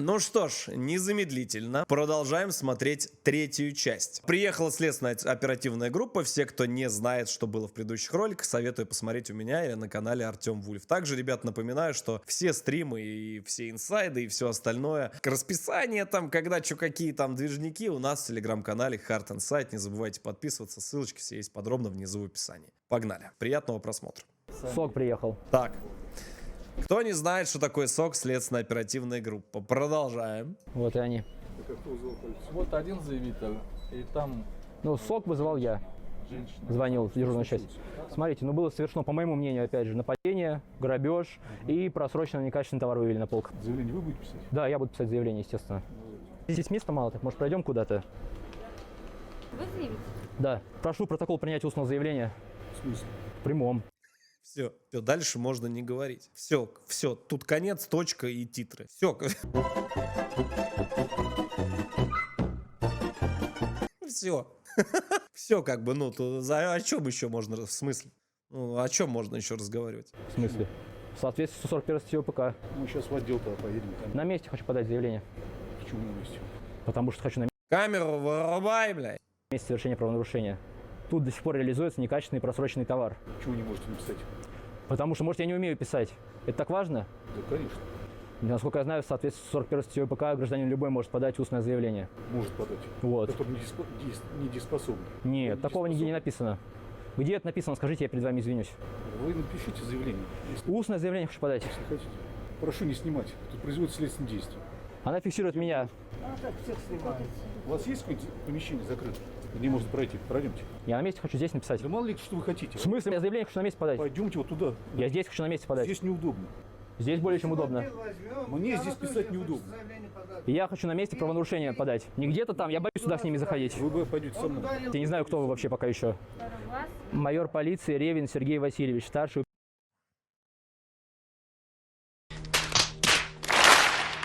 Ну что ж, незамедлительно продолжаем смотреть третью часть. Приехала следственная оперативная группа. Все, кто не знает, что было в предыдущих роликах, советую посмотреть у меня или на канале Артем Вульф. Также, ребят, напоминаю, что все стримы и все инсайды и все остальное, расписание там, когда что какие там движники, у нас в телеграм-канале Hard Insight. Не забывайте подписываться, ссылочки все есть подробно внизу в описании. Погнали, приятного просмотра. Сок приехал. Так. Кто не знает, что такое СОК, следственная оперативная группа. Продолжаем. Вот и они. Вот один заявитель, и там Ну, сок вызывал я. женщина. Звонил в дежурную часть. Смотрите, ну было совершено, по моему мнению, опять же, нападение, грабеж и просроченно некачественный товар вывели на полк. Заявление вы будете писать? Да, я буду писать заявление, естественно. Здесь места мало, так может пройдем куда-то? Вы заявите? Да. Прошу протокол принятия устного заявления. В смысле? В прямом. Все, дальше можно не говорить. Все, тут конец, точка и титры. Все. Все. Все как бы, ну, о чем еще можно, в смысле? Ну, о чем можно еще разговаривать? В смысле? В соответствии с 141 статьей УПК. Мы сейчас в отдел-то поедем. На месте хочу подать заявление. Почему на месте? Потому что хочу на Камеру вырубай, блядь. месте совершения правонарушения. Тут до сих пор реализуется некачественный просроченный товар. Почему не можете написать? Потому что, может, я не умею писать. Это так важно? Да, конечно. Насколько я знаю, в соответствии с 41 статьей УПК гражданин любой может подать устное заявление. Может подать. Вот. Который недееспособный. Нет, такого нигде не написано. Где это написано, скажите, я перед вами извинюсь. Вы напишите заявление, если Устное заявление хочу подать. хотите. Прошу не снимать. Тут производится следственное действие. Она фиксирует меня. У вас есть какое-нибудь помещение закрытое, где можно пройти? Пройдемте. Я на месте хочу здесь написать. Да мало ли, что вы хотите. В смысле, я заявление хочу на месте подать? Пойдемте вот туда. Я здесь хочу на месте подать. Здесь неудобно. Здесь более чем удобно. Мне здесь писать неудобно. Я хочу на месте правонарушение подать. Не где-то там, я боюсь сюда с ними заходить. Вы пойдете со мной. Я не знаю, кто вы вообще пока еще. Вас? Майор полиции Ревин Сергей Васильевич, старший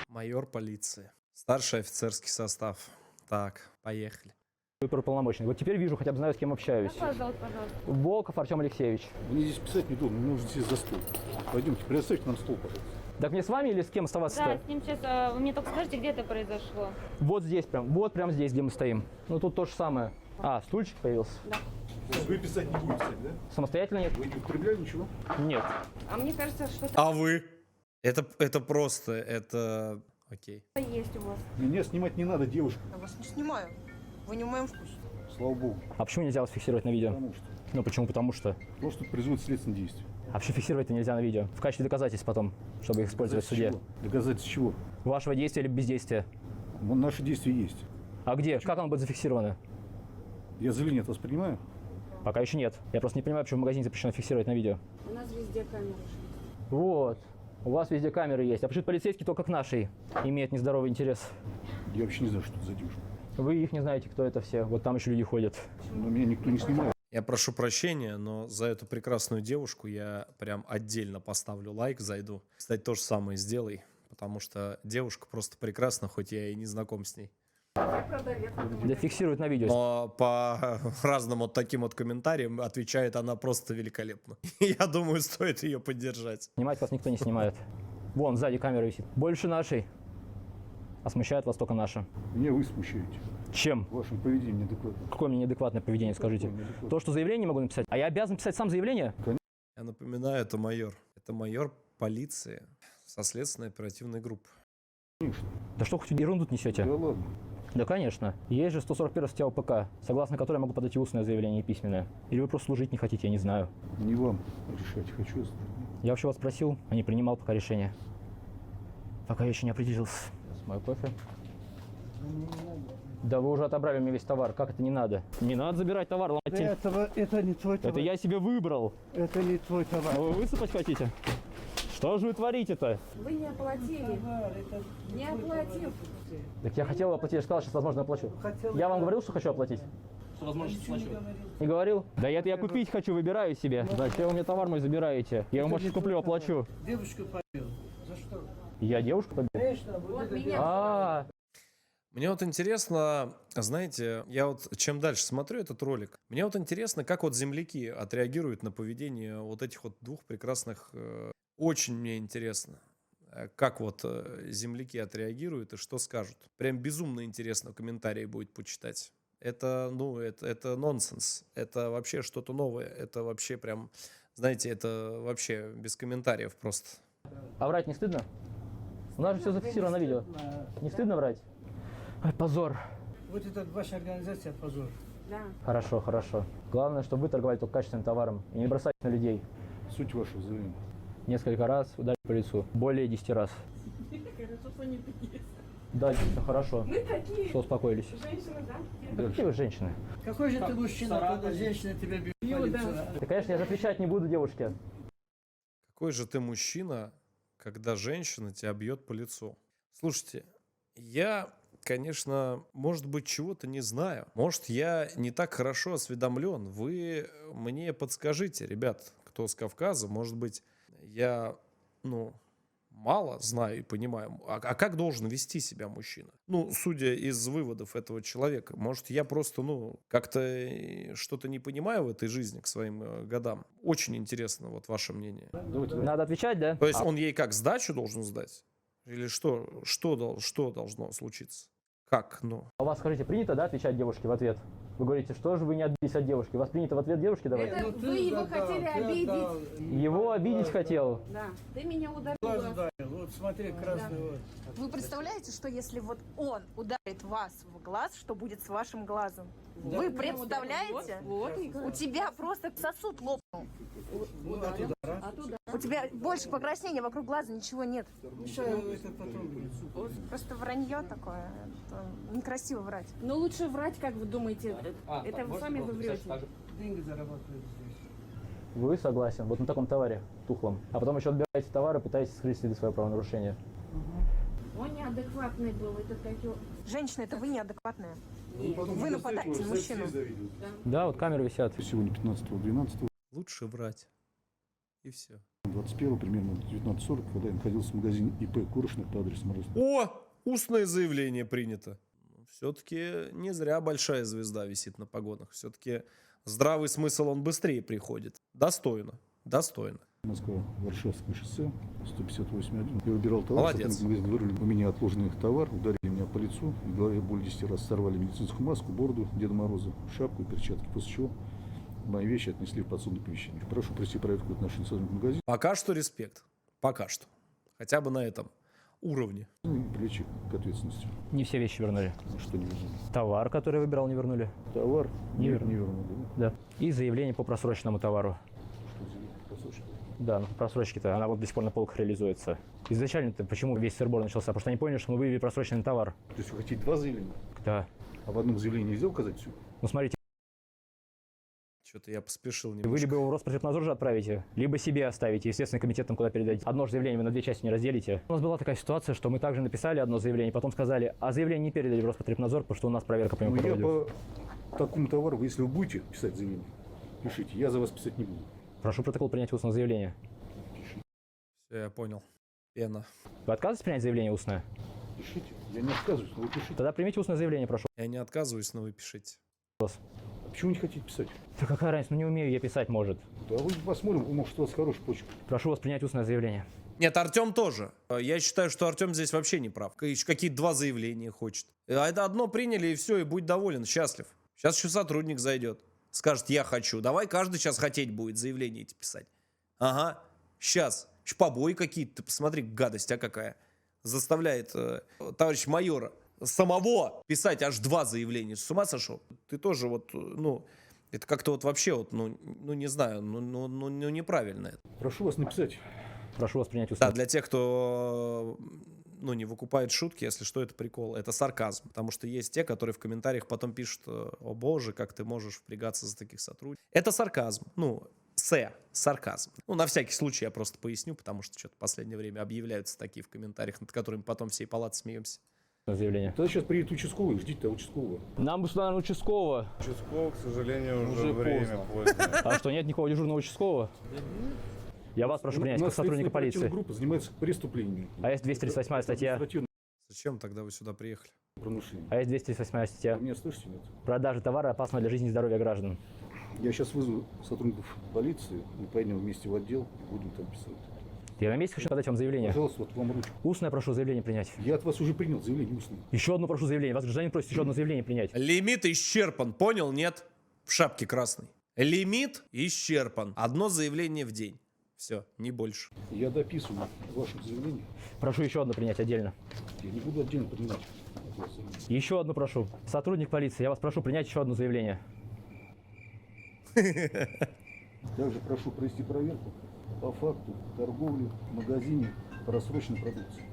Майор полиции. Старший офицерский состав. Так, поехали. оперуполномоченный. Вот теперь вижу, хотя бы знаю, с кем общаюсь. Как вас зовут, пожалуйста? Волков Артем Алексеевич. Мне здесь писать неудобно, мне нужно сесть за стол. Пойдемте, предоставьте нам стол, пожалуйста. Так мне с вами или с кем оставаться-то? Да, с ним сейчас, вы мне только скажите, где это произошло. Вот здесь прям, вот прям здесь, где мы стоим. Ну тут то же самое. А, стульчик появился? Вы писать не будете, да? Самостоятельно нет? Вы не употребляли ничего? Нет. А мне кажется, что А вы? Это просто, это... Окей. это есть у вас. Меня снимать не надо, девушка. Я вас не снимаю. Вы не в моем вкусе. Слава богу. А почему нельзя вас фиксировать на видео? Потому что. Ну почему? Потому что. Потому что производится следственное действие. А почему фиксировать-то нельзя на видео? В качестве доказательств потом, чтобы их использовать в суде. Чего? Доказательство чего? Вашего действия или бездействия? Вон наши действия есть. А где? Как оно будет зафиксировано? Я заявление от вас принимаю. Пока еще нет. Я просто не понимаю, почему в магазине запрещено фиксировать на видео. У нас везде камеры. Вот. У вас везде камеры есть. А почему полицейские только к нашей имеют нездоровый интерес? Я вообще не знаю, что это за девушка. Вы их не знаете, кто это все. Вот там еще люди ходят. Но меня никто не снимает. Я прошу прощения, но за эту прекрасную девушку я прям отдельно поставлю лайк, зайду. Кстати, то же самое сделай, потому что девушка просто прекрасна, хоть я и не знаком с ней. Да фиксируют на видео. Но по разным вот таким вот комментариям отвечает она просто великолепно. Я думаю, стоит ее поддержать. Снимать вас никто не снимает. Вон, сзади камера висит. Больше нашей. А смущает вас только наша. Меня вы смущаете. Чем? Вашим поведением неадекватно. Какое мне неадекватное поведение, скажите? Неадекватно. То, что заявление не могу написать. А я обязан писать сам заявление? Я напоминаю, это майор. Это майор полиции со следственной оперативной группы. Конечно. Да что хоть ерунду несете? Да ладно. Да, конечно. Есть же 141 статья УПК, согласно которой я могу подать и устное заявление, и письменное. Или вы просто служить не хотите, я не знаю. Не вам решать, хочу я служить. Я вообще вас спросил, а не принимал пока решение. Пока я еще не определился. Мой кофе. Да вы уже отобрали у меня весь товар, как это не надо? Не надо забирать товар, ломать. Это не твой товар. Это я себе выбрал. Это не твой товар. А вы высыпать хотите? Что же вы творите-то? Вы не оплатили. Не оплатил. Так я хотел оплатить, я же сказал, сейчас возможно оплачу. Я вам говорил, что хочу оплатить? Что возможно оплачу. Не говорил? Да это я купить хочу, выбираю себе. Зачем вы мне товар мой забираете? Я его, может, куплю, оплачу. Девушку побил. За что? Я девушку побил? Конечно, Вот это меня. А, Мне вот интересно, знаете, я вот чем дальше смотрю этот ролик, мне вот интересно, как вот земляки отреагируют на поведение вот этих вот двух прекрасных. Очень мне интересно. Как вот земляки отреагируют и что скажут. Прям безумно интересно в комментарии будет почитать. Это, ну, это нонсенс. Это вообще что-то новое. Это вообще прям, знаете, это вообще без комментариев просто. А врать не стыдно? У нас же все зафиксировано на видео. Не стыдно врать? Ой, позор. Вот это ваша организация позор. Да. Хорошо, хорошо. Главное, чтобы вы торговали только качественным товаром и не бросать на людей. Суть вашего заявления. Несколько раз ударили по лицу. Более 10 раз. Да, действительно, хорошо. Мы такие Что успокоились? женщины, да? Да какие вы женщины? Какой же ты мужчина, когда женщина тебя бьет по лицу? Да, конечно, я же отвечать не буду, девушке. Какой же ты мужчина, когда женщина тебя бьет по лицу? Слушайте, я, конечно, может быть, чего-то не знаю. Может, я не так хорошо осведомлен. Вы мне подскажите, ребят, кто с Кавказа. Может быть, я, ну, мало знаю и понимаю. А как должен вести себя мужчина? Ну, судя из выводов этого человека. Может, я просто, ну, как-то что-то не понимаю в этой жизни к своим годам. Очень интересно вот ваше мнение. Давайте, Надо отвечать, да? То есть он ей как, сдачу должен сдать? Или что должно случиться? Как, ну? А у вас, скажите, принято, да, отвечать девушке в ответ? Вы говорите, что же вы не отбились от девушки? У вас принято в ответ девушке давать? Это вы его хотели обидеть. Его обидеть хотел. Да. Ты меня Глаз ударила. ударил. Вот смотри, красный вот. Вы представляете, что если вот он ударит вас в глаз, что будет с вашим глазом? Вы представляете? Вот, У тебя просто сосуд лопнул. Вот оттуда, а? У тебя больше покраснения вокруг глаза, ничего нет. Это потом. Просто вранье такое. Это некрасиво врать. Но лучше врать, как вы думаете. Это вы сами вы врете. Деньги зарабатывают здесь. Вы согласен, вот на таком товаре тухлом. А потом еще отбираете товар и пытаетесь скрыть следы своего правонарушения. Он неадекватный был. Это такой... Женщина, это вы неадекватная. Вы нападаете на мужчину. Да, вот камеры висят. Сегодня 15-12, Лучше врать. И все. 21 примерно 19:40, когда я находился в магазине ИП Куршина по адресу Морозова. О! Устное заявление принято. Все-таки не зря большая звезда висит на погонах. Все-таки здравый смысл, он быстрее приходит. Достойно. Достойно. Москва, Варшавское шоссе, 158.1. Я выбирал товар, Молодец. говорили, у меня отложенный товар, ударили меня по лицу, в голове более 10 раз сорвали медицинскую маску, бороду Деда Мороза, шапку и перчатки, после чего мои вещи отнесли в подсобное помещение. Прошу провести проверку в отношении сотрудника магазина Пока что респект. Пока что. Хотя бы на этом уровне. и привлечь к ответственности. Не все вещи вернули. Что не вернули? Товар, который я выбирал, не вернули. Товар Не не вернули. вернули. Да. И заявление по просроченному товару. Что за просрочка? Да, ну просрочки-то, она вот до сих пор на полках реализуется. Изначально-то почему весь сырбор начался? Потому что они поняли, что мы вывели просроченный товар. То есть вы хотите два заявления? Да. А в одном заявлении нельзя указать все? Ну смотрите, Что-то я поспешил вы немножко. либо его в Роспотребнадзор же отправите, либо себе оставите, и Следственный комитет там куда передадите. Одно же заявление вы на две части не разделите. У нас была такая ситуация, что мы также написали одно заявление, потом сказали, а заявление не передали в Роспотребнадзор, потому что у нас проверка по нему Ну, я проводилась. по такому товару, если вы будете писать заявление, пишите. Я за вас писать не буду. Прошу протокол принять устное заявление. Все, я понял. Пена. Вы отказываетесь принять заявление устное? Пишите. Я не отказываюсь, но вы пишите. Тогда примите устное заявление, прошу. Я не отказываюсь, но вы пишите. А почему не хотите писать? Да какая разница, ну не умею я писать, может. Да вы посмотрим, может, у вас хороший почерк. Прошу вас принять устное заявление. Нет, Артем тоже. Я считаю, что Артем здесь вообще не прав. Еще какие-то два заявления хочет. А это одно приняли, и все, и будь доволен, счастлив. Сейчас еще сотрудник зайдет. Скажет, я хочу. Давай каждый сейчас хотеть будет заявление эти писать. Ага, сейчас. Еще побои какие-то. Ты посмотри, гадость, а какая. Заставляет товарищ майора самого писать аж два заявления. С ума сошел? Ты тоже вот, ну, это как-то вот вообще вот, ну не знаю, ну неправильно это. Прошу вас написать. Прошу вас принять устное. Да, для тех, кто, ну, не выкупает шутки, если что, это прикол. Это сарказм. Потому что есть те, которые в комментариях потом пишут, о боже, как ты можешь впрягаться за таких сотрудников. Это сарказм. Ну, сарказм. Ну, на всякий случай я просто поясню, потому что что-то в последнее время объявляются такие в комментариях, над которыми потом всей палаты смеемся. Заявление. Тогда сейчас приедет участковый, ждите участкового. Нам бы сюда, наверное, участкового. Участкового, к сожалению, уже время позднее. А что, нет никакого дежурного участкового? Я вас прошу принять, У как нас сотрудника следственная полиции. группа занимается преступлениями. А есть 238 статья. Административное Зачем тогда вы сюда приехали? правонарушение. А есть 238 статья. Вы меня слышите, нет? Продажа товара опасна для жизни и здоровья граждан. Я сейчас вызову сотрудников полиции, мы поедем вместе в отдел, будем там писать. Я на месте хочу подать вам заявление. Пожалуйста, вот вам ручку. Устное прошу заявление принять. Я от вас уже принял заявление устное. Еще одно прошу заявление. Вас гражданин просит еще одно заявление принять. Лимит исчерпан, понял, нет? В шапке красной. Лимит исчерпан. Одно заявление в день. Все, не больше. Я дописываю ваше заявление. Прошу еще одно принять отдельно. Я не буду отдельно принимать от вас заявление. Еще одно прошу. Сотрудник полиции, я вас прошу принять еще одно заявление. Также прошу провести проверку по факту торговли в магазине просроченной продукции.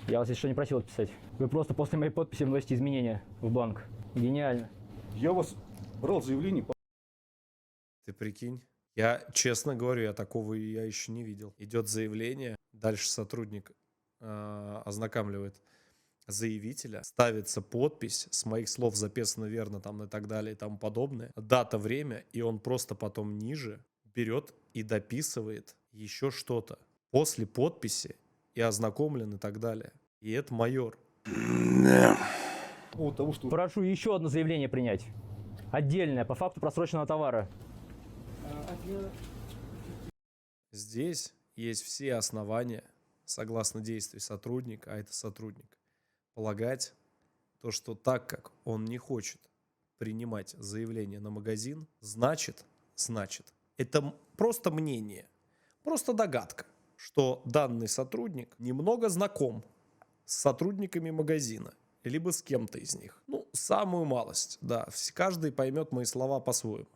Я вас еще не просил отписать. Вы просто после моей подписи вносите изменения в банк. Гениально. Я у вас брал заявление по... Ты прикинь? Я, честно говорю, я такого я еще не видел. Идет заявление, дальше сотрудник ознакомливает заявителя, ставится подпись, с моих слов записано верно там и так далее и тому подобное, дата, время, и он просто потом ниже берет и дописывает еще что-то. После подписи и ознакомлен и так далее. И это майор. По поводу того, что... Прошу еще одно заявление принять. Отдельное, по факту просроченного товара. Здесь есть все основания, согласно действий сотрудника, а это сотрудник, полагать то, что так как он не хочет принимать заявление на магазин, значит, это просто мнение, просто догадка, что данный сотрудник немного знаком с сотрудниками магазина, либо с кем-то из них. Ну, самую малость, да, каждый поймет мои слова по-своему.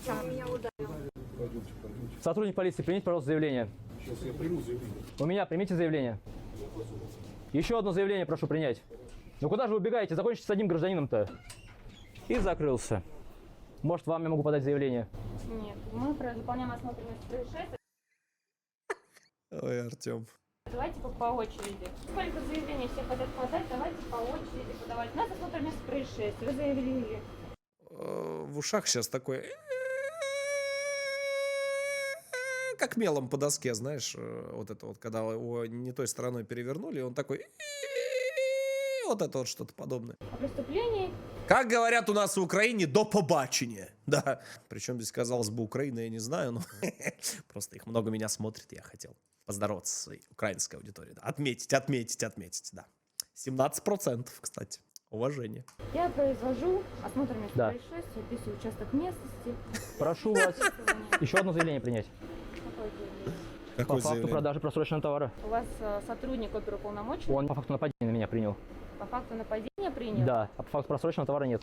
Пойдемте. Сотрудник полиции, примите, пожалуйста, заявление. Сейчас я приму заявление. У меня примите заявление. Еще одно заявление прошу принять. Ну куда же вы убегаете? Закончите с одним гражданином-то. И закрылся. Может, вам я могу подать заявление? Нет, мы выполняем осмотренность происшествия. Ой, Артем. Давайте по очереди. Сколько заявлений все хотят подать, давайте по очереди подавать. У нас осмотренность происшествия. Вы заявили. В ушах сейчас такой... Как мелом по доске, знаешь, вот это вот, когда его не той стороной перевернули, он такой... Вот это вот что-то подобное. О преступлении. Как говорят у нас в Украине, до побачення. Да. Причем здесь, казалось бы, Украина, я не знаю, но просто их много меня смотрит, я хотел поздороваться со своей украинской аудиторией. Да. Отметить, да. 17%, кстати. Уважение. Я произвожу осмотренность Да. происшествия, описываю участок местности. Прошу вас еще одно заявление принять. Какое заявление? По Какое факту заявление? продажи просроченного товара. У вас сотрудник оперуполномоченный Он по факту нападения на меня принял. по факту нападения принял? Да, а по факту просроченного товара нет.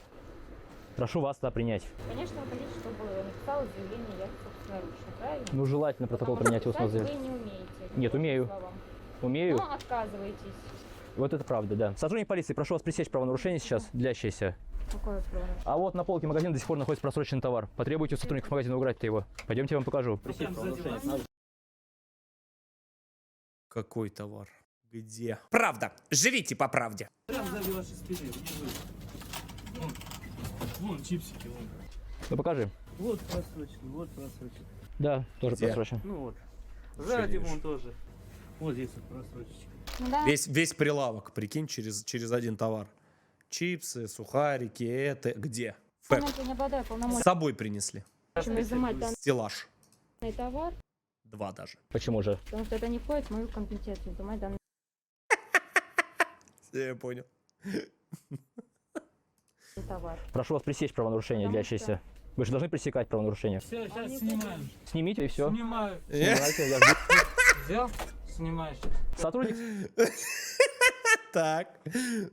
Прошу вас туда принять. Конечно, вы хотите, чтобы написала заявление я собственноручно, правильно? Ну, желательно протокол Потому принятия что устного писать заявления. вы не умеете. Нет, умею. по словам. Умею. Но отказываетесь. Вот это правда, да. Сотрудник полиции, прошу вас пресечь правонарушение сейчас, длящееся. Какое правонарушение? А вот на полке магазина до сих пор находится просроченный товар. Потребуйте у сотрудников магазина убрать-то его. Пойдемте, я вам покажу. Какой товар? Где? Правда. Живите по правде. Прям сзади вашей спины, внизу. Вон чипсики, вон. Ну покажи. Вот просроченный, вот просроченный. Да, тоже Где? просрочен. Ну вот. Сзади видишь? вон тоже. Вот здесь вот просрочечка. Ну да. Весь прилавок, прикинь, через один товар. Чипсы, сухарики, это где? Фэк. Понятия не обладаю С полномочиями собой принесли. изымать данный Стеллаж. товар, 2 даже. Почему же? потому что это не входит в мою компетенцию изымать данный Я понял. товар. Прошу вас пресечь правонарушение, Потому длящееся. Вы же должны пресекать правонарушение. Все, сейчас снимаем. Снимите и все. Снимаю. Снимайте, я жду. Взял? Снимаешь. Сотрудник Так.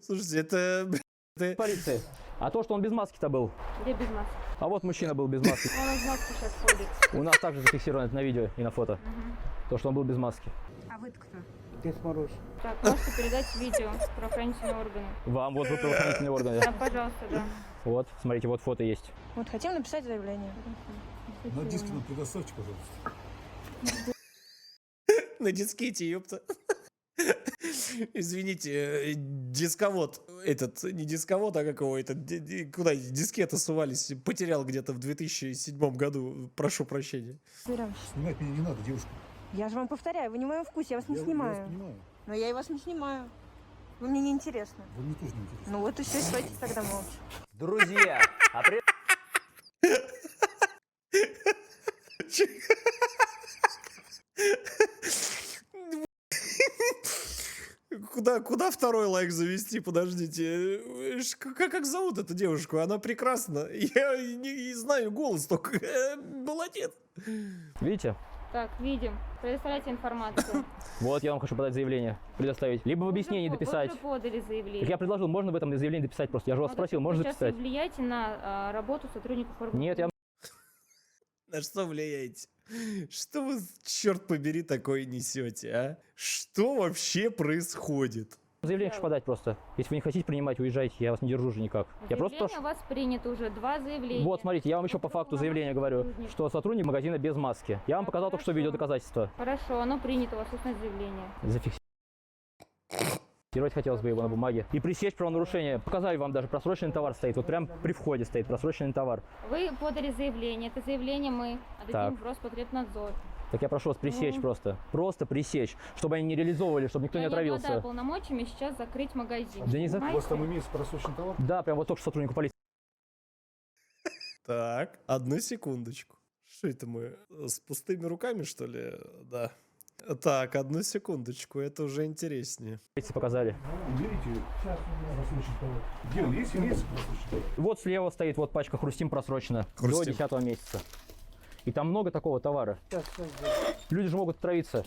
Слушайте, это... полиции. А то, что он без маски-то был. Где без маски? А вот мужчина был без маски. Он из маски сейчас ходит. У нас также зафиксировано это на видео и на фото. То, что он был без маски. А вы-то кто? Дед Мороз. Так, можете передать видео в правоохранительные органы. Вам вот вы правоохранительные органы. Да, пожалуйста, да. Вот, смотрите, вот фото есть. Вот хотим написать заявление. На диске нам предоставьте, пожалуйста. На дискете, ёпта. Извините, дисковод. Этот, не дисковод, а какого это? Куда дискеты сувались? Потерял где-то в 2007 году. Прошу прощения. Разберемся. Снимать меня не надо, девушка. Я же вам повторяю, вы не в моем вкусе, я вас не Я вас снимаю. понимаю. Но я и вас не снимаю. Вы мне не интересны. Вы мне тоже не интересно. Ну вот и все, стойте тогда молча. Друзья, Куда второй лайк завести? Подождите. Как зовут эту девушку? Она прекрасна. Я не знаю голос, только молодец. Видите? Так, видим. Предоставляйте информацию. Вот я вам хочу подать заявление, предоставить. Либо в объяснении дописать. Вы уже подали заявление. Так я предложил, можно в этом заявлении дописать просто. Я же вас спросил, можно Сейчас дописать? вы влияете на работу сотрудников органов. Нет, я... На что влияете? Что вы, черт побери, такое несете, а? Что вообще происходит? Заявление хочу подать просто. Если вы не хотите принимать, уезжайте, я вас не держу же никак. Я просто... Заявление у вас принято уже, 2 заявления. Вот, смотрите, я вам еще по факту заявления говорю, что сотрудник магазина без маски. Я вам показал только что видеодоказательства. Хорошо, оно принято, у вас устное заявление. Зафиксировать хотелось бы его на бумаге. И пресечь правонарушение. Показали вам даже, просроченный товар стоит. Вот прям при входе стоит просроченный товар. Вы подали заявление, это заявление мы Так. отдадим в Роспотребнадзор. Так я прошу вас пресечь просто. Просто пресечь. Чтобы они не реализовывали, чтобы никто не Я обладаю отравился. полномочиями сейчас закрыть магазин. Да не за... У вас там имеется просроченный товар? Да, прям вот только что сотруднику полиции. Так, одну секундочку. Что это мы? С пустыми руками, что ли? Да. Так, одну секундочку, это уже интереснее. Показали. Уберите просроченный товар. Где он есть? Имеется просроченный товар? Вот слева стоит вот пачка хрустим просрочена. Хрустим. До 10 месяца. И там много такого товара. Люди же могут отравиться.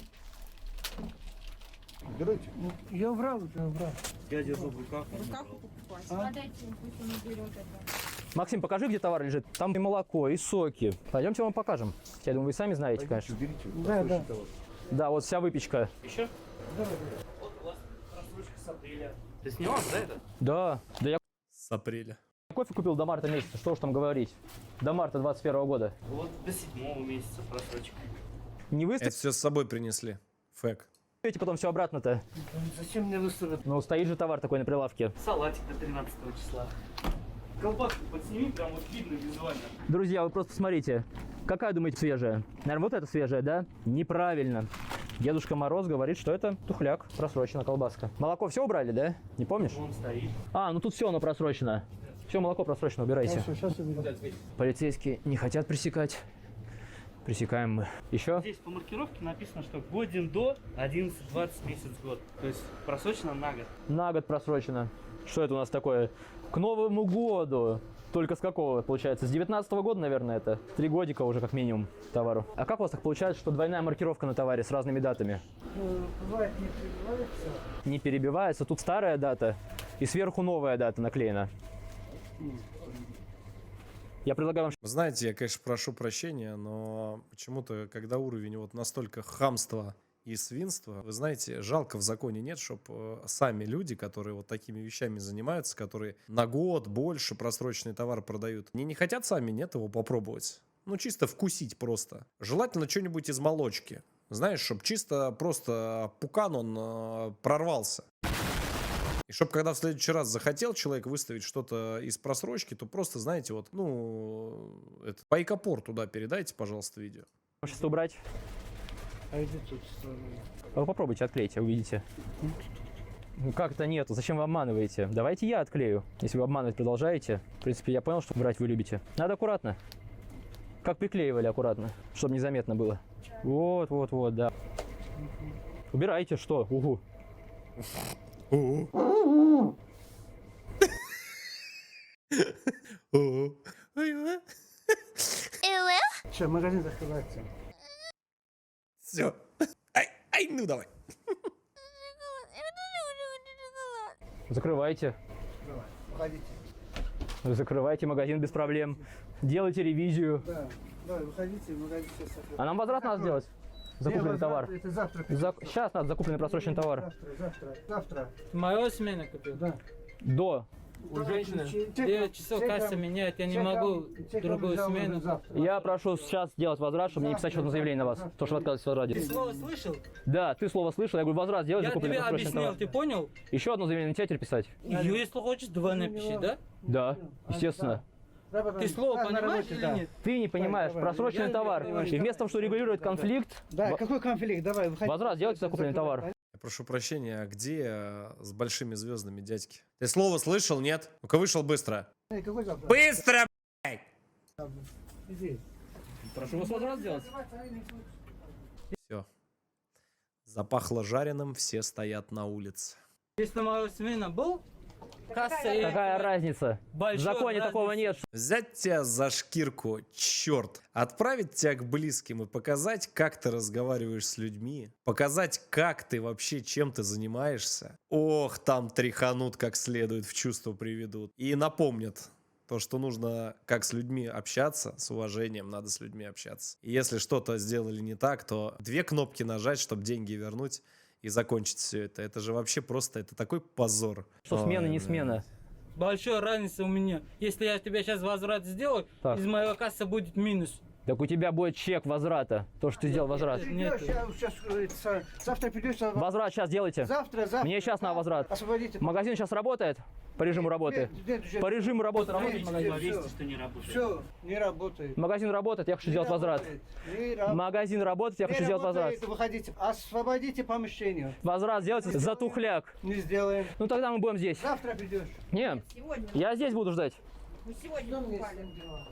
Убирайте. Я убрал, я убрал. Я держу в руках. В руках покупать. Подайте, пусть он уберет это. Максим, покажи, где товар лежит. Там и молоко, и соки. Пойдемте вам покажем. Я думаю, вы сами знаете, конечно. Уберите Да, просроченный да. товар. Да, вот вся выпечка. Еще? Вот у вас рассрочка с апреля. Ты снимал, да, это? Да, да я С апреля. кофе купил до марта месяца, что уж там говорить. До марта 21 года. Вот до 7 месяца просрочка. Не Это выставите все с собой принесли. Фэк. потом все обратно-то. Зачем мне выставят Ну, стоит же товар такой на прилавке. салатик до 13 числа? Колбаску подсними, прям вот видно визуально. Друзья, вы просто посмотрите. Какая, думаете, свежая? Наверное, вот эта свежая, да? Неправильно. Дедушка Мороз говорит, что это тухляк, просрочена колбаска. Молоко все убрали, да? Не помнишь? Он стоит. А, ну тут все оно просрочено. Все молоко просрочено, убирайте. Сейчас уберу. Полицейские не хотят пресекать. Пресекаем мы. Еще? Здесь по маркировке написано, что годен до 11-20 месяц год. То есть просрочено на год. На год просрочено. Что это у нас такое? К Новому году. Только с какого, получается? С 19-го года, наверное, это? 3 годика уже как минимум товару. А как у вас так получается, что двойная маркировка на товаре с разными датами? Бывает, не перебивается. Не перебивается. Тут старая дата и сверху новая дата наклеена. Я предлагаю вам... Вы знаете, я, конечно, прошу прощения, но почему-то, когда уровень вот настолько хамства и свинства, вы знаете, жалко в законе нет, чтобы сами люди, которые вот такими вещами занимаются, которые на год больше просроченный товар продают, они не хотят сами, нет, его попробовать. Ну, чисто вкусить просто. Желательно что-нибудь из молочки. Знаешь, чтобы чисто просто пукан он прорвался. И чтобы когда в следующий раз захотел человек выставить что-то из просрочки, то просто, знаете, вот, ну, это, пайкопор туда передайте, пожалуйста, видео. Сейчас убрать. А иди тут стороны. А вы попробуйте, отклейте, увидите. Ну как-то нету, зачем вы обманываете? Давайте я отклею. Если вы обманывать продолжаете, в принципе, я понял, что брать вы любите. Надо аккуратно. Как приклеивали аккуратно, чтобы незаметно было. Вот, вот, вот, да. Убирайте, что? Угу. Все, магазин закрывается. Все. Ай, ну давай. Закрывайте. Уходите. Закрывайте магазин без проблем. Делайте ревизию. Да, давай, выходите, магазин сейчас закрывается. А нам возврат надо сделать? Закупленный товар. Это завтра. Сейчас надо закупленный просроченный товар. Завтра. Мою смену купил. Да. До. У женщины 9 часов касса меняет, я не могу другую смену. Я прошу сейчас сделать возврат, чтобы мне не писать что-то заявление на вас. То, что вы отказываетесь в возврате. Ты слово слышал? Да, ты слово слышал. Я говорю, возврат сделать, Я закупленный тебе просроченный объяснил, товар. ты понял? Еще одно заявление на тебя теперь писать? Если хочешь, 2 напиши, да? Да, естественно. Ты слово понимаешь или нет? Ты не понимаешь, просроченный Я товар. не понимаю. И вместо того, что регулирует конфликт, Да, какой конфликт? Давай, выходи. возврат сделайте закупленный товар. Я прошу прощения, а где с большими звездами дядьки? Ты слово слышал, нет? Ну-ка вышел быстро. Какой завтра? Быстро, блядь! Иди. Прошу вас возврат сделать. Все. Запахло жареным, все стоят на улице. Если моя смена был, касса и Какая разница? В большой законе такого разницы. нет. Взять тебя за шкирку, черт, отправить тебя к близким и показать, как ты разговариваешь с людьми, показать, как ты вообще, чем ты занимаешься. Ох, там тряханут как следует, в чувство приведут. И напомнят то, что нужно как с людьми общаться, с уважением надо с людьми общаться. И если что-то сделали не так, то 2 кнопки нажать, чтобы деньги вернуть и закончить все это. Это же вообще просто, это такой позор. Что смена, Ой, не блядь. смена. Большая разница у меня. Если я тебе сейчас возврат сделаю, Так. из моего кассы будет минус. Так у тебя будет чек возврата. То, что ты сделал возврат. Нет. Завтра придешь. Возврат сейчас делайте. Завтра. Мне сейчас на возврат. Освободите. Магазин сейчас работает? По режиму работы. По режиму работы работает магазин. Повесьте, что не работает. Все, не работает. Магазин работает, я хочу сделать возврат. Магазин работает, я хочу сделать возврат. Выходите. Освободите помещение. Возврат сделайте за тухляк. Не сделаем. Ну тогда мы будем здесь. Завтра придешь. Не, я здесь буду ждать. Мы сегодня Что мне с покупали. этим делать?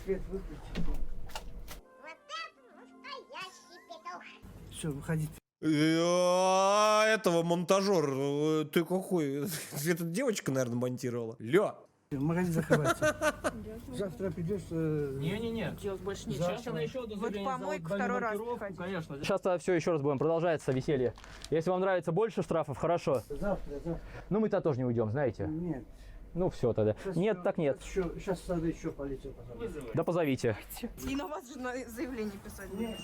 Свет выключи. Все, выходите. Этого монтажер, ты какой? Это девочка, наверное, монтировала. Ля. Магазин закрывается. Завтра придешь. Не-не-не. Делать больше нечего. нечего. Сейчас она еще одно Вот заявление помойку сделает, второй раз блокировку, приходи. конечно. Сейчас все еще раз будем. Продолжается веселье. Если вам нравится больше штрафов, хорошо. Завтра. Но мы-то тоже не уйдем, знаете. Нет. Ну все тогда. Нет, так нет. Сейчас надо еще полицию позвонить. Да позовите. И на вас же заявление писать. Нет.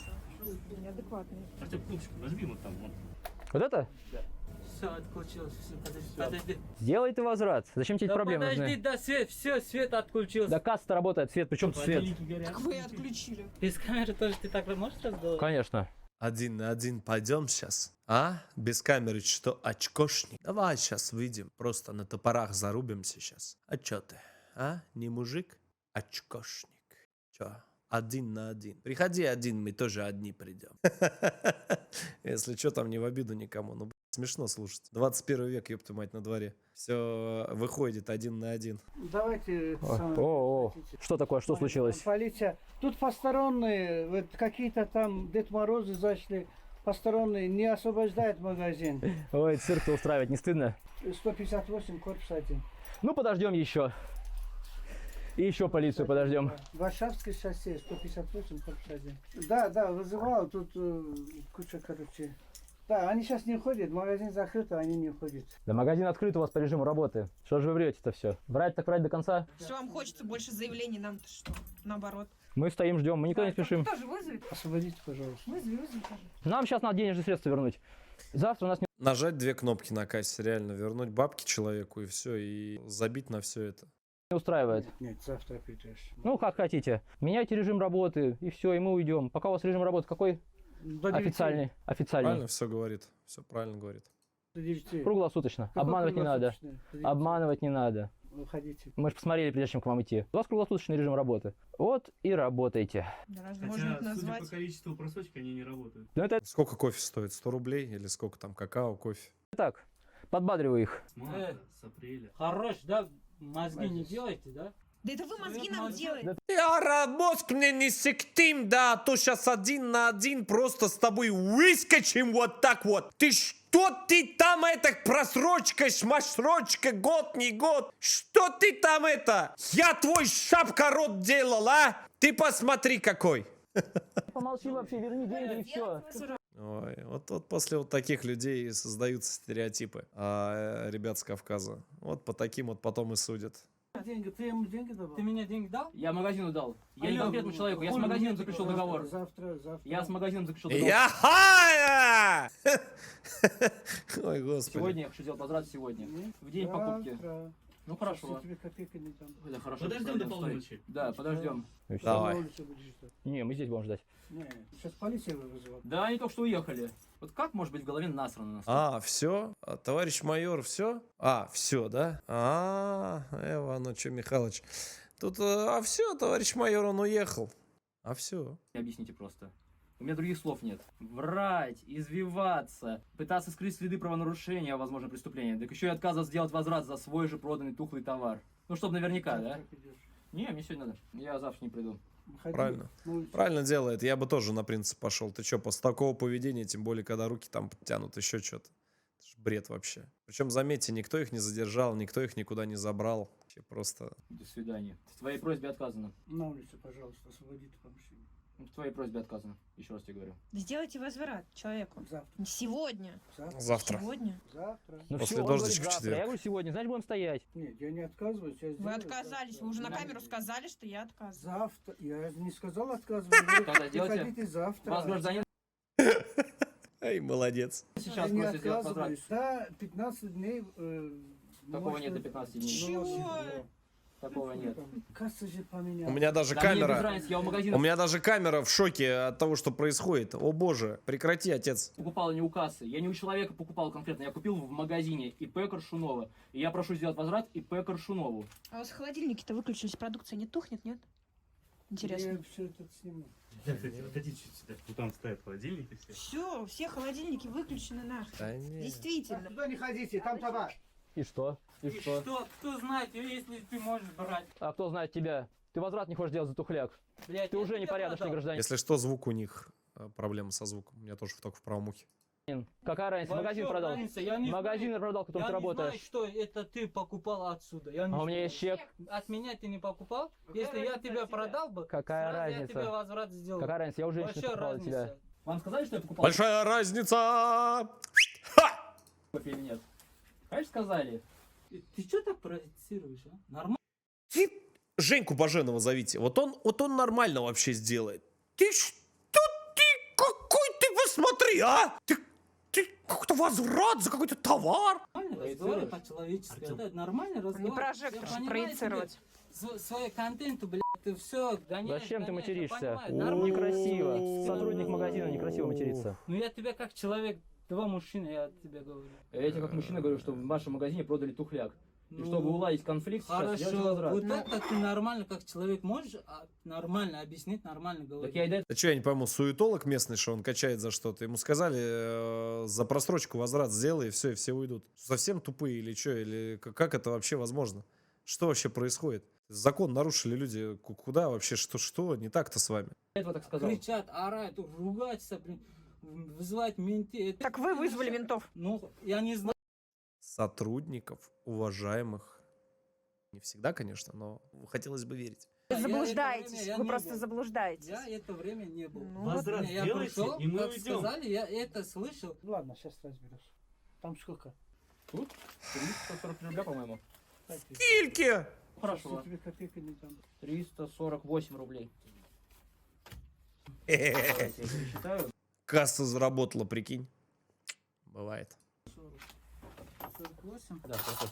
Неадекватные. Артем, кнопочку нажми вот там. Вот. Вот это? Все, отключилось. Все, подожди. Сделай ты возврат. Зачем тебе эти Да проблемы подожди, нужны? да, свет, все, свет отключился. Да касса работает, свет. Причем тут свет? Подельники горят. Так вы отключили. Без камеры тоже ты так можешь сделать? Конечно. 1 на 1 пойдем сейчас. А? Без камеры что, очкошник? Давай сейчас выйдем, просто на топорах зарубимся сейчас. А чё ты? А? Не мужик? Очкошник. Чё? 1 на 1. Приходи один, мы тоже одни придем. Если что, там не в обиду никому. Ну, смешно слушать. 21 век, ёпта мать, на дворе. Все выходит 1 на 1. Давайте. О, что такое? Что случилось? Полиция. Тут посторонние, вот какие-то там Дед Морозы зашли. Посторонние не освобождают магазин. Ой, цирк-то устраивать не стыдно? 158, корпус 1. Ну, подождем еще. И еще полицию подождем. Варшавское шоссе, 158, корпус 1. Да, вызывал, тут куча, короче. Да, они сейчас не ходят, магазин закрыт, а они не ходят. Да магазин открыт у вас по режиму работы. Что же вы врете-то все? Врать так врать до конца? Все, вам хочется больше заявлений, нам-то что? Наоборот. Мы стоим, ждем, мы никуда не спешим. Тоже вызовет? Освободите, пожалуйста. Вызови, тоже. Нам сейчас надо денежные средства вернуть. Завтра у нас не... Нажать 2 кнопки на кассе, реально вернуть бабки человеку и все, и забить на все это. устраивает. Нет, завтра придешь. Ну, как хотите. Меняйте режим работы, и все, и мы уйдем. Пока у вас режим работы какой? До 9. Официальный. Официальный. Правильно все говорит, все правильно говорит. До 9. Круглосуточно. Какой Обманывать не надо. круглосуточный? До 9. Обманывать не надо. Выходите. Мы же посмотрели, прежде чем к вам идти. У вас круглосуточный режим работы. Вот и работайте. Да, разве можно Хотя, их судя назвать? по количеству просрочек, они не работают. Ну это Сколько кофе стоит? 100 рублей или сколько там какао, кофе? так. Подбадриваю их. С марта, с апреля. Хорош, да? Мозги не делайте, да? Да это вы мозги нам делаете. Мозг мне не сектим, да, а то сейчас 1 на 1 просто с тобой выскочим вот так вот. Ты что ты там это просрочка, шмашрочка, год, не год? Что ты там это? Я твой шапка-рот делал, а? Ты посмотри какой. Помолчи вообще, верни деньги и все. Ой, вот после вот таких людей создаются стереотипы, ребят с Кавказа. Вот по таким вот потом и судят. Деньги, ты ему деньги давал? Ты мне деньги дал? Я магазину дал. Я не Алло, конкретному человеку, я с хули магазином мне заключил завтра, договор. Завтра. Я с магазином заключил договор. Яхая! Ой, господи. Сегодня я хочу сделать возврат сегодня. В день покупки. Завтра. Ну хорошо. Я тебе копейки не дам. Да, хорошо. Подождем подождем, до стой. полуночи. Да, подождем. Давай. На улице будешь ждать. Не, мы здесь будем ждать. Не, сейчас полиция вызывает. Да, они только что уехали. Вот как может быть в голове насрано на нас? Все? Товарищ майор, все? Все, да? Оно что, Михалыч. Тут, все, товарищ майор, он уехал. Все. Объясните просто. У меня других слов нет. Врать, извиваться, пытаться скрыть следы правонарушения, а возможно преступления. Так еще и отказываться сделать возврат за свой же проданный тухлый товар. Ну, чтобы наверняка, да? Завтра придешь. Не, мне сегодня надо. Я завтра не приду. Выходи Правильно. на улицу. Правильно делает. Я бы тоже на принцип пошел. Ты что, после такого поведения, тем более, когда руки там подтянут, еще что-то. Это ж бред вообще. Причем, заметьте, никто их не задержал, никто их никуда не забрал. Вообще просто... До свидания. В твоей просьбе отказано. На улице, пожалуйста, освободите помещение. В твоей просьбе отказано. Еще раз тебе говорю. Сделайте возврат человеку. Завтра. Сегодня. Завтра. Сегодня. Завтра. Ну После всё, он дождичка говорит завтра. четверг. Я говорю сегодня, значит будем стоять. Нет, я не отказываюсь. Я Вы сделаю отказались. завтра. Вы уже на камеру сказали, что я отказываюсь. Завтра. Я не сказал отказываюсь. Говорю, Тогда делайте. приходите завтра. Вас, гражданин, Эй, молодец. сейчас Я не просто сделать возврат. отказываюсь. Да, 15 дней. Такого можно- нет до 15 дней. Чего? Такого нет. Касса же поменял. У меня даже Да мне без камера... разницы, я у У магазина меня даже камера в шоке от того, что происходит. О боже, прекрати, отец. покупал не у кассы. Я не у человека покупал конкретно. Я купил в магазине ИП Коршунова. И я прошу сделать возврат ИП Коршунову. А у вас холодильники-то выключились, продукция не тухнет, нет? Интересно. Я все это сниму. Выходите сюда. Там стоят холодильники все. Все холодильники выключены нахрен. Да нет. Действительно. Туда не ходите, там товар. И что? И что? Кто знает, если ты можешь брать. А кто знает тебя? Ты возврат не хочешь делать за тухляк. Блядь, Ты уже непорядочный гражданин. Если что, звук у них. Проблема со звуком. У меня тоже только в правом ухе. Какая разница? Магазин продал. Магазин продал, в котором ты Я не знаю, работаешь. что это ты покупал отсюда. Я не А у меня знаю. есть чек. От меня ты не покупал? Если я тебя продал бы, Какая сразу я разница? тебе возврат сделал. Какая разница? Я уже женщину Большая покупал для тебя. разница. Вам сказали, что я покупал? Большая разница! Ха! Кофе или нет? Конечно, сказали. Ты что так провоцируешь, а? Нормально? Ты Женьку Баженова зовите. Вот он нормально вообще сделает. Ты что ты? Какой ты? Посмотри, а! Ты какой-то возврат за какой-то товар. Нормально разговаривай по-человечески. Это нормально разговаривать. Не прожектор, Я понимаю проецировать. тебе свой контент, блядь, ты все гоняешь. Зачем ты гоняешь, я материшься? понимаю, нормально. Некрасиво. Сотрудник магазина некрасиво матерится. Ну я тебя как человек, два мужчины, я тебе говорю. Я тебе как мужчина говорю, что в вашем магазине продали тухляк. И Ну, чтобы уладить конфликт, сейчас делайте Хорошо, возврат. вот это ты нормально как человек можешь нормально объяснить, нормально говорить. Так я и до Да что, я не пойму, суетолог местный, что он качает за что-то? Ему сказали, за просрочку возврат сделай, и все уйдут. Совсем тупые или что? Или как это вообще возможно? Что вообще происходит? Закон нарушили люди. Куда вообще? Что не так-то с вами? этого так сказал. Кричат, орать, ругаться, блин, вызывать менты. Это- Так вы вызвали ментов. Ну, я не знаю. Сотрудников, уважаемых. Не всегда, конечно, но хотелось бы верить. Вы Я заблуждаетесь. это время я Вы не просто был. заблуждаетесь. Я это время не был. Ну, Возврат Я сделайте, пришел, и мы как уйдем. сказали, я это слышал. Ладно, сейчас разберусь. Там сколько? Тут 340 рубля, по-моему. Кильки! Хорошо. Тебе копейка не там. 348 рублей. Я пересчитаю. Касса заработала, прикинь. Бывает. 48. Да, 48.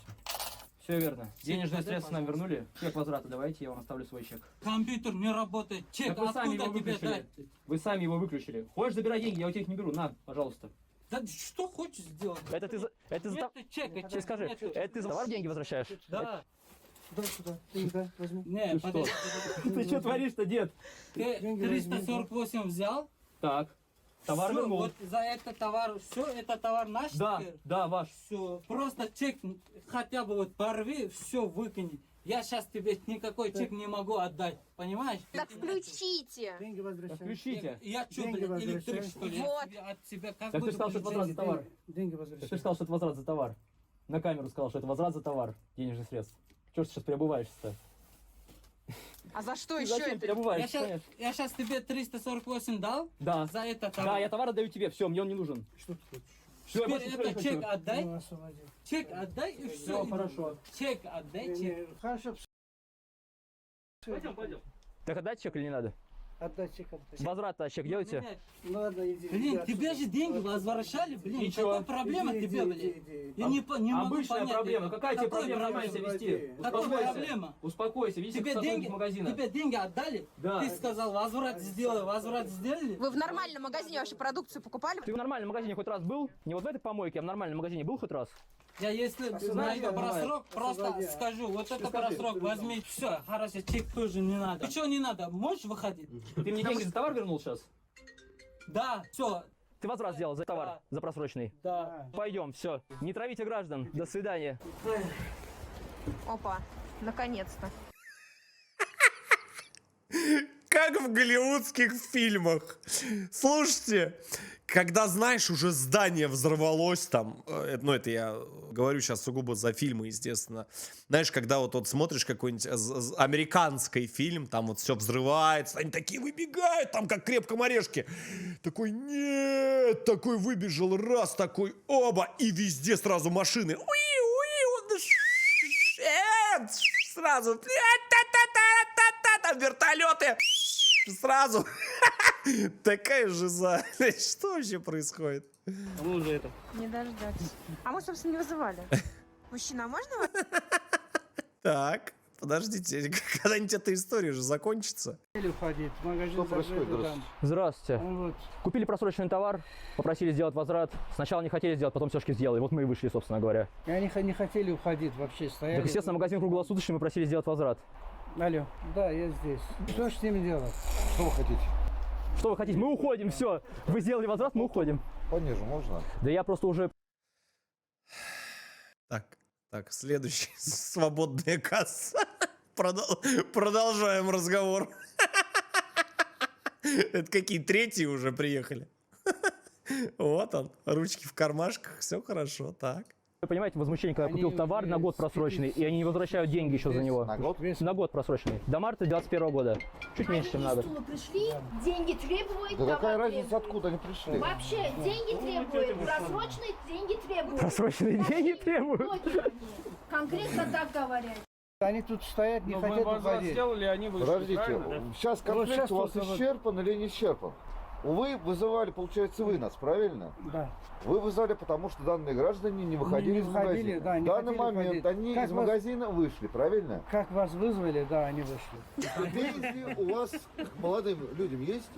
Все верно. Денежные средства нам вернули. Чек возврата давайте, я вам оставлю свой чек. Компьютер не работает. Чек, Так вы сами откуда его тебе выключили. дать? Вы сами его выключили. Хочешь, забирай деньги, я у тебя их не беру. На, пожалуйста. Да что хочешь сделать? Это ты за... Это за... Нету чека, Ты скажи, нету. это ты за товар деньги возвращаешь? Да. Дай сюда. Сюда, возьми. Не, Ты что? подожди. Ты что творишь-то, дед? Ты Деньги 348 взял? Так. Товар Всё, вернул. вот за это товар, все, это товар наш Да, теперь? да, ваш. Все, просто чек хотя бы вот порви, все выкини. Я сейчас тебе никакой чек не могу отдать, понимаешь? Так включите. Деньги возвращай. Включите. Я что, Деньги блядь, электрик, возвращай. что ли? Вот. От тебя как Так ты буду сказал, что это получать? возврат за товар. Деньги Ты возвращай. же сказал, что это возврат за товар. На камеру сказал, что это возврат за товар денежных средств. Чего ж ты сейчас переобуваешься-то? А за что еще Зачем это? переобуваешься? Я сейчас тебе 348 дал Да. за это Да, товар. я товар отдаю тебе, все, мне он не нужен. Что ты хочешь? Все, я Теперь больше ничего не это хочу. чек отдай, Ну, освободи. чек отдай и все. Все, хорошо. Чек отдай, чек. Хорошо. Пойдем. Так отдать чек или не надо? Отдай чек, отдай. Возврат чек делаете? Блядь, Ну ладно, иди. Блин, иди тебе отсюда. же деньги возвращали, блин. И чё? Какая проблема Иди, тебе, иди, блин? иди. Я не могу Обычная понять. проблема. Какая тебе Какой проблема нормально себя вести? Какая Успокойся. проблема? Успокойся, видите, Тебе сотрудник деньги, магазина. тебе деньги отдали? Да. Ты сказал, возврат сделали? Вы в нормальном магазине вообще продукцию покупали? Ты в нормальном магазине хоть раз был? Не вот в этой помойке, а в нормальном магазине был хоть раз? Я если Освободи, знаю давай. просрок, просто Освободи. скажу, вот это скажи. просрок возьми, все, хорошо, чек тоже не надо. Ты что не надо, можешь выходить? Ты мне деньги за товар вернул сейчас? Да, все, Ты возврат сделал за товар, за просроченный. да. Пойдем, все. Не травите граждан. До свидания. Опа, наконец-то. как в голливудских фильмах. Слушайте, когда, знаешь, уже здание взорвалось там, ну, это я говорю сейчас сугубо за фильмы, естественно. Знаешь, когда вот смотришь какой-нибудь американский фильм, там вот все взрывается, они такие выбегают, там как в крепком орешке. Такой, нет, такой выбежал, раз, такой, оба, и везде сразу машины. Сразу, там вертолеты, сразу. Такая жиза. Что вообще происходит? Мы уже это. Не дождаться. А мы, собственно, не вызывали. Мужчина, а можно вас? Так, подождите, когда-нибудь эта история же закончится. Уходить, магазин Что происходит, закрытый там. Здравствуйте. Вот. Купили просроченный товар, попросили сделать возврат. Сначала не хотели сделать, потом все-таки сделали. Вот мы и вышли, собственно говоря. И они не хотели уходить вообще, стояли. Так, естественно, магазин круглосуточный, мы просили сделать возврат. Алло, да, я здесь. Что ж с ними делать? Что вы хотите? Что вы хотите? Мы уходим, все. Вы сделали возврат, мы уходим. Пониже можно? Да я просто уже... Так, следующий. Свободная касса. Продолжаем разговор. Это какие третьи уже приехали? Вот он, ручки в кармашках, все хорошо, так. Вы понимаете, возмущение, когда купил товар на год просроченный, и они не возвращают деньги еще за него. На год? На год просроченный. До марта 2021 года. Чуть меньше, чем надо. Пришли, деньги требуют. Да какая разница, откуда они пришли? Вообще, деньги требуют, просроченные деньги требуют. Просроченные деньги требуют. Конкретно так говорят. Они тут стоят, не Но хотят мы возврат уходить. сделали, они вышли. Подождите, правильно? сейчас конфликт сейчас у вас только вот- исчерпан или не исчерпан? Вы вызывали, получается, вы нас, правильно? Да. Вы вызвали, потому что данные граждане не выходили Не из выходили, магазина. да, не В данный хотели момент выходить. они Как из вас- магазина вышли, правильно? Как вас вызвали, да, они вышли. Претензии у вас к молодым людям есть?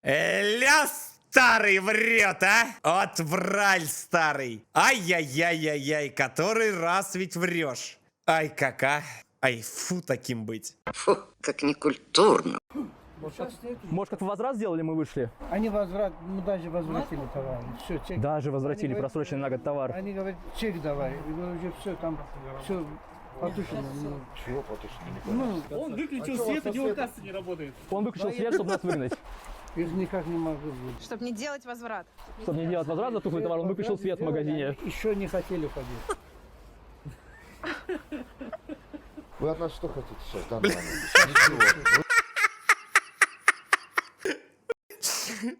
Ля, старый врет, а? Вот враль старый. Ай-яй-яй-яй-яй, который раз ведь врешь. Ай, кака. Ай, фу, таким быть. Фу, как некультурно. Может, как возврат сделали, мы вышли? Они мы даже возвратили товар. Все, чек. Даже возвратили Они говорят, просроченный на год товар. Они говорят, чек давай. Я говорю, уже все, там все потушено. Ну, Чего потушено? Он выключил А чё у вас свет, со у него светом? касса не работает. Он выключил свет, чтобы нас выгнать. их никак не могу быть. Чтобы не делать возврат. Чтобы не делать возврат за тухлый товар, он выключил свет в магазине. Еще не хотели уходить. Вы от нас что хотите сейчас, в данный момент? Ничего.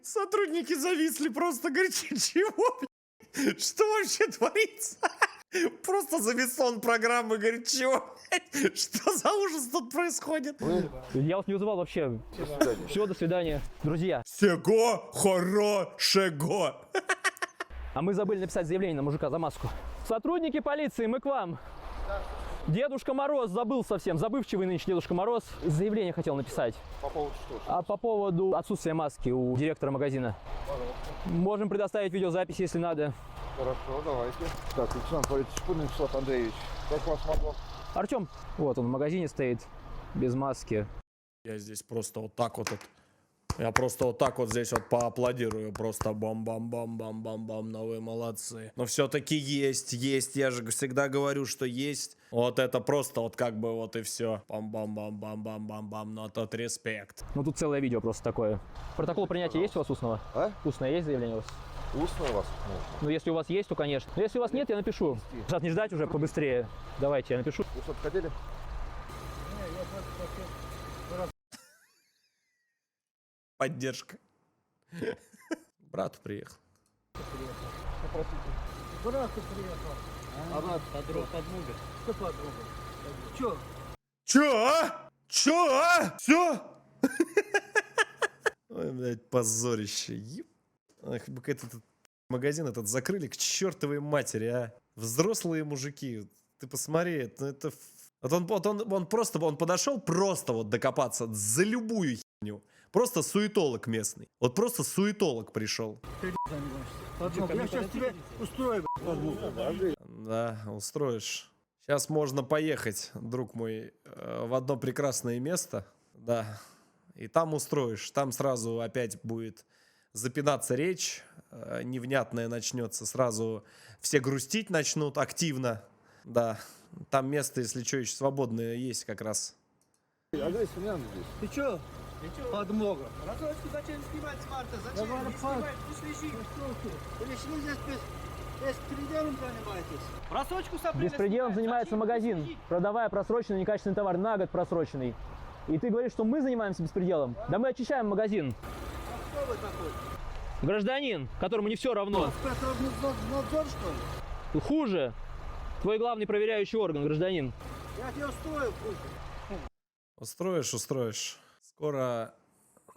Сотрудники зависли просто, говорят, чего, блядь? Что вообще творится? Просто зависон программы, говорит, чего, блядь? Что за ужас тут происходит? Вы Я вас не вызывал вообще. до свидания. Все, до свидания. Друзья, Всего хорошего. а мы забыли написать заявление на мужика за маску. Сотрудники полиции, мы к вам. Дедушка Мороз забыл совсем, забывчивый нынче Дедушка Мороз. Заявление хотел написать. По поводу что? А по поводу отсутствия маски у директора магазина. Можем предоставить видеозапись, если надо. Хорошо, давайте. Так, лейтенант полиции Шпунин Вячеслав Андреевич. Как вас могло? Артем, вот он в магазине стоит, без маски. Я здесь просто вот так вот. Я просто вот так вот здесь вот поаплодирую. Просто бам-бам-бам-бам-бам-бам. Ну вы молодцы. Но все-таки есть. Я же всегда говорю, что есть. Вот это просто вот как бы вот и все. Бам-бам-бам-бам-бам-бам-бам. Но тот респект. Ну тут целое видео просто такое. Протокол принятия есть у вас устного? А? Устное есть заявление у вас? Устно у вас? Ну если у вас есть, то конечно. Но если у вас нет, я напишу. Сейчас не ждать уже, побыстрее. Давайте, я напишу. Вы что-то хотели? Поддержка. Брату приехал. Брату приехал. А брат? Подмога. Что подруга? Че? Чё, а? Чё, а? Всё? Ой, блядь, позорище. Ах, бы этот магазин этот закрыли к чертовой матери, а. Взрослые мужики. Ты посмотри, это... Вот он просто, он подошел просто вот докопаться за любую херню. Просто суетолог местный. Вот просто суетолог пришел. Я сейчас тебе устрою, Да, устроишь. Сейчас можно поехать, друг мой, в одно прекрасное место. Да. И там устроишь. Там сразу опять будет запинаться речь. Невнятная начнется. Сразу все грустить начнут активно. Да. Там место, если что, еще свободное есть как раз. А здесь не надо здесь. Ты че? Подмога. Рассрочку зачем снимать с марта? Зачем? Не снимать, пусть лежит. Пришли здесь беспределом занимаетесь. Просрочку сопли. Беспределом занимается магазин, продавая просроченный некачественный товар, на год просроченный. И ты говоришь, что мы занимаемся беспределом? Да мы очищаем магазин. А кто вы такой? Гражданин, которому не все равно. Спецнадзор, что ли? Хуже. Твой главный проверяющий орган, гражданин. Я тебе устрою хуже. Устроишь. Скоро,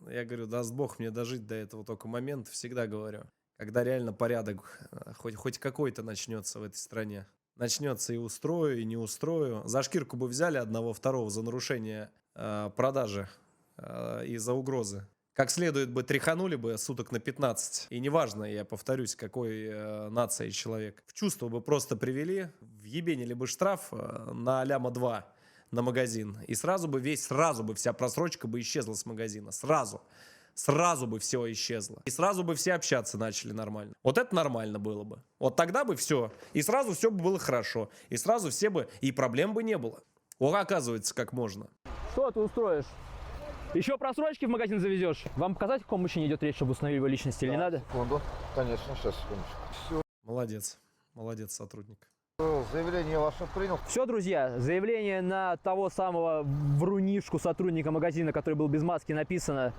я говорю, даст Бог мне дожить до этого только момента, всегда говорю. Когда реально порядок хоть какой-то начнется в этой стране. Начнется и устрою, и не устрою. За шкирку бы взяли одного-второго за нарушение продажи и за угрозы. Как следует бы тряханули бы суток на 15. И неважно, я повторюсь, какой нации человек. В чувство бы просто привели, въебенили бы штраф на ляма 2 на магазин. И сразу бы вся просрочка бы исчезла с магазина. Сразу бы все исчезло. И сразу бы все общаться начали нормально. Вот это нормально было бы. Вот тогда бы все. И сразу все бы было хорошо. И сразу все бы... И проблем бы не было. Вот оказывается, как можно. Что ты устроишь? Еще просрочки в магазин завезешь? Вам показать, о каком мужчине идет речь, чтобы установили его личность или не надо? Секунду. Конечно, сейчас, секундочку. Все. Молодец, сотрудник. Заявление ваше принял. Все, друзья, заявление на того самого врунишку сотрудника магазина, который был без маски, написано.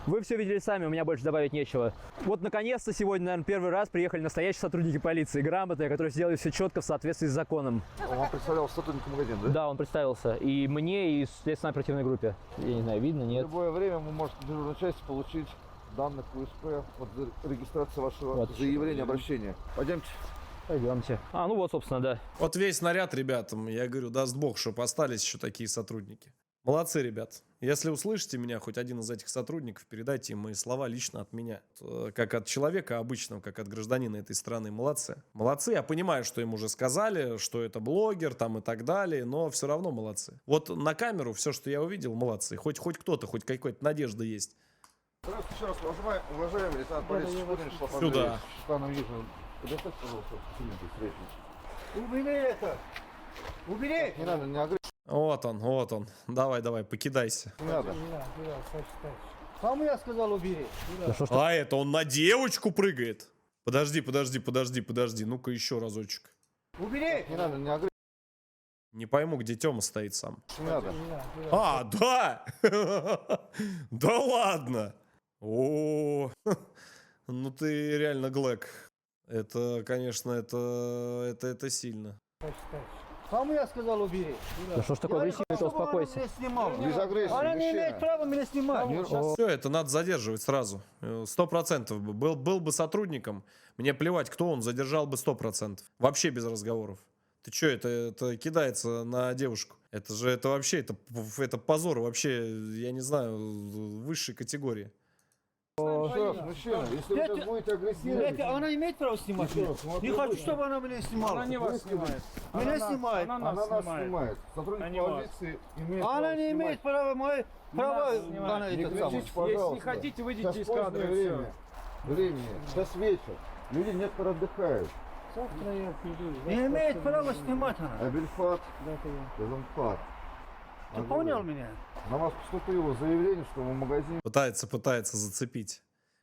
Вы все видели сами, у меня больше добавить нечего. Вот наконец-то сегодня, наверное, первый раз приехали настоящие сотрудники полиции, грамотные, которые сделали все четко в соответствии с законом. Он вам представлялся сотрудником магазина, да? Да, он представился. И мне, и следственно-оперативной группе. Я не знаю, видно, нет. В любое время вы можете в дежурной части получить данных УСП от регистрации вашего Вот. заявления, обращения. Пойдемте. Пойдемте. Ну вот, собственно, да. Вот весь наряд, ребятам, я говорю, даст Бог, чтобы остались еще такие сотрудники. Молодцы, ребят. Если услышите меня, хоть один из этих сотрудников, передайте им мои слова лично от меня. Как от человека обычного, как от гражданина этой страны. Молодцы. Молодцы. Я понимаю, что им уже сказали, что это блогер там и так далее, но все равно молодцы. Вот на камеру все, что я увидел, молодцы. Хоть кто-то, хоть какая-то надежда есть. Здравствуйте, еще раз, уважаемый лейтенант полиции Шкурин, Шлафан Сюда. Андреевич. Станом Южным. Предоставьте, пожалуйста, документы встречи. Убери это! Убери! Не надо, не агрессия. Вот он. Давай, покидайся. Не надо. Кому я сказал убери? Да что ж А это он на девочку прыгает? Подожди. Ну-ка еще разочек. Убери! Не надо, не агрессия. Не пойму, где Тёма стоит сам. Не надо. А, да! Да ладно! О, ну ты реально Глэк. Это, конечно, это сильно. Кому я сказал убери? Да что ж такое агрессивное, то успокойся. Без агрессии, Она не имеет мужчина. права меня снимать. Все, это надо задерживать сразу. 100% бы. Был бы сотрудником, мне плевать, кто он, задержал бы 100%. Вообще без разговоров. Ты что, это кидается на девушку? Это вообще, это позор вообще, я не знаю, высшей категории. Еще раз, мужчина, если вы сейчас будете агрессировать... Она имеет право снимать? Еще раз, смотри, Не хочу, чтобы она меня снимала. Она не вас снимает. Меня снимает. Она Она нас нас снимает. снимает. Сотрудник А не вас. полиции имеет Она право не имеет снимать. права, мое право, Нас снимает. она Не этот самый. кричите, пожалуйста. Если хотите, выйдите Сейчас из кадра, позднее и время. Времени. Сейчас вечер. Люди некоторые отдыхают. Завтра я приду. Не имеет права снимать она. Абельфат, Газанфат. Ты понял меня? На вас поступило заявление, что в магазине... Пытается зацепить.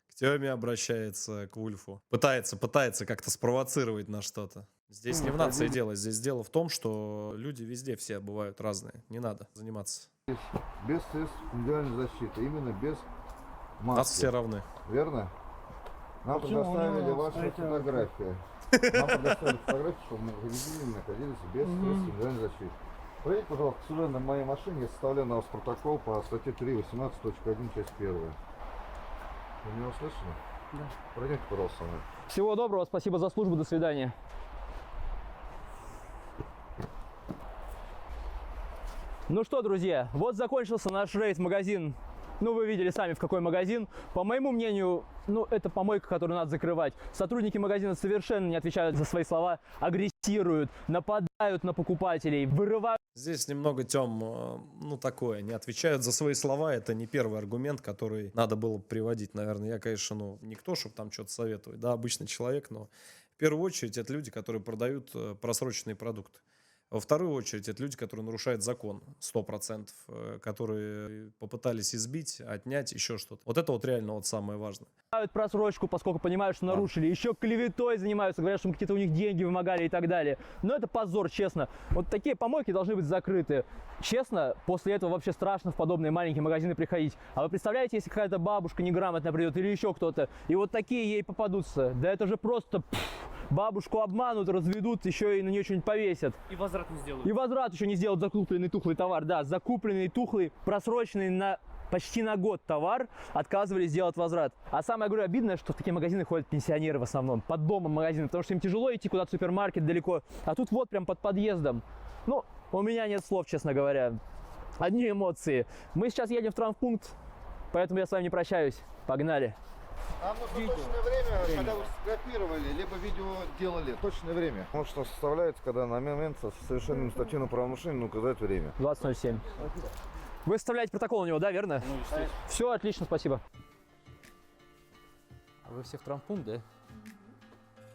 К Тёме обращается, к Вульфу. Пытается как-то спровоцировать на что-то. Здесь не в нации дело. Здесь дело в том, что люди везде все бывают разные. Не надо заниматься. Без средств индивидуальной защиты. Именно без маски. Нас все равны. Верно? Нам Почему? предоставили Ну, ваши это- фотографии. Нам предоставили фотографии, чтобы мы находились без средств индивидуальной защиты. Пройдите, пожалуйста, к сюда на моей машине. Я составляю на вас протокол по статье 3.18.1, часть 1. Вы меня услышали? Да. Пройдите, пожалуйста, со мной. Всего доброго, спасибо за службу, до свидания. Ну что, друзья, вот закончился наш рейд в магазин. Ну, вы видели сами, в какой магазин. По моему мнению, это помойка, которую надо закрывать. Сотрудники магазина совершенно не отвечают за свои слова, агрессируют, нападают на покупателей, вырывают. Здесь немного, Тём, такое. Не отвечают за свои слова. Это не первый аргумент, который надо было бы приводить. Наверное, я, конечно, никто, чтобы там что-то советовать. Да, обычный человек, но в первую очередь это люди, которые продают просроченные продукты. Во вторую очередь, это люди, которые нарушают закон 100%, которые попытались избить, отнять, еще что-то. Вот это вот реально вот самое важное. Просрочку, поскольку понимают, что нарушили. Еще клеветой занимаются, говорят, что какие-то у них деньги вымогали и так далее. Но это позор, честно. Вот такие помойки должны быть закрыты. Честно, после этого вообще страшно в подобные маленькие магазины приходить. А вы представляете, если какая-то бабушка неграмотная придет или еще кто-то, и вот такие ей попадутся? Да это же просто... Бабушку обманут, разведут, еще и на нее что-нибудь повесят. И возврат не сделают. И возврат еще не сделают закупленный тухлый товар. Да, закупленный тухлый, просроченный на почти на год товар, отказывались сделать возврат. А самое, говорю, обидное, что в такие магазины ходят пенсионеры в основном, под домом магазины, потому что им тяжело идти куда-то в супермаркет далеко. А тут вот прям под подъездом. Ну, у меня нет слов, честно говоря. Одни эмоции. Мы сейчас едем в травмпункт, поэтому я с вами не прощаюсь. Погнали. Нам нужно точное время, когда вы сфотографировали, либо видео делали. Точное время. Вот что составляется, когда на момент совершения административного правонарушения указать время. 20:07. Вы составляете протокол у него, да, верно? Ну, естественно. Все, отлично, спасибо. А вы все в травмпункт, да?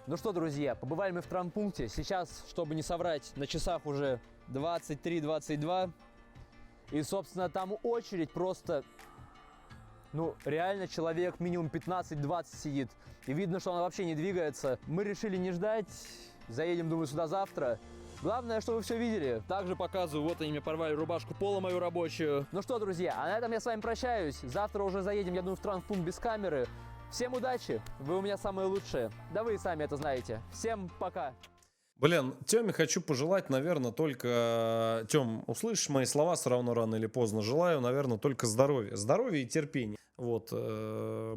Ну что, друзья, побывали мы в травмпункте. Сейчас, чтобы не соврать, на часах уже 23:22. И, собственно, там очередь просто... Ну, реально человек минимум 15-20 сидит. И видно, что она вообще не двигается. Мы решили не ждать. Заедем, думаю, сюда завтра. Главное, что вы все видели. Также показываю, вот они мне порвали рубашку пола мою рабочую. Ну что, друзья, а на этом я с вами прощаюсь. Завтра уже заедем, я думаю, в травмпункт без камеры. Всем удачи, вы у меня самые лучшие. Да вы и сами это знаете. Всем пока. Блин, Тёме хочу пожелать, наверное, только... Тём, услышишь мои слова все равно рано или поздно. Желаю, наверное, только здоровья. Здоровья и терпения. Вот.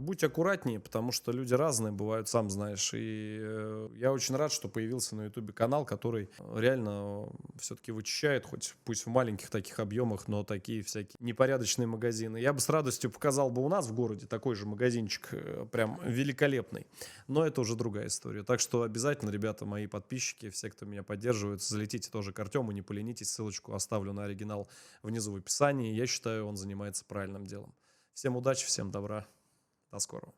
Будь аккуратнее, потому что люди разные бывают, сам знаешь. И я очень рад, что появился на ютубе канал, который реально все-таки вычищает, хоть пусть в маленьких таких объемах, но такие всякие непорядочные магазины. Я бы с радостью показал бы у нас в городе такой же магазинчик, прям великолепный. Но это уже другая история. Так что обязательно, ребята, мои подписчики, все, кто меня поддерживает, залетите тоже к Артему, не поленитесь, ссылочку оставлю на оригинал внизу в описании. Я считаю, он занимается правильным делом. Всем удачи, всем добра. До скорого.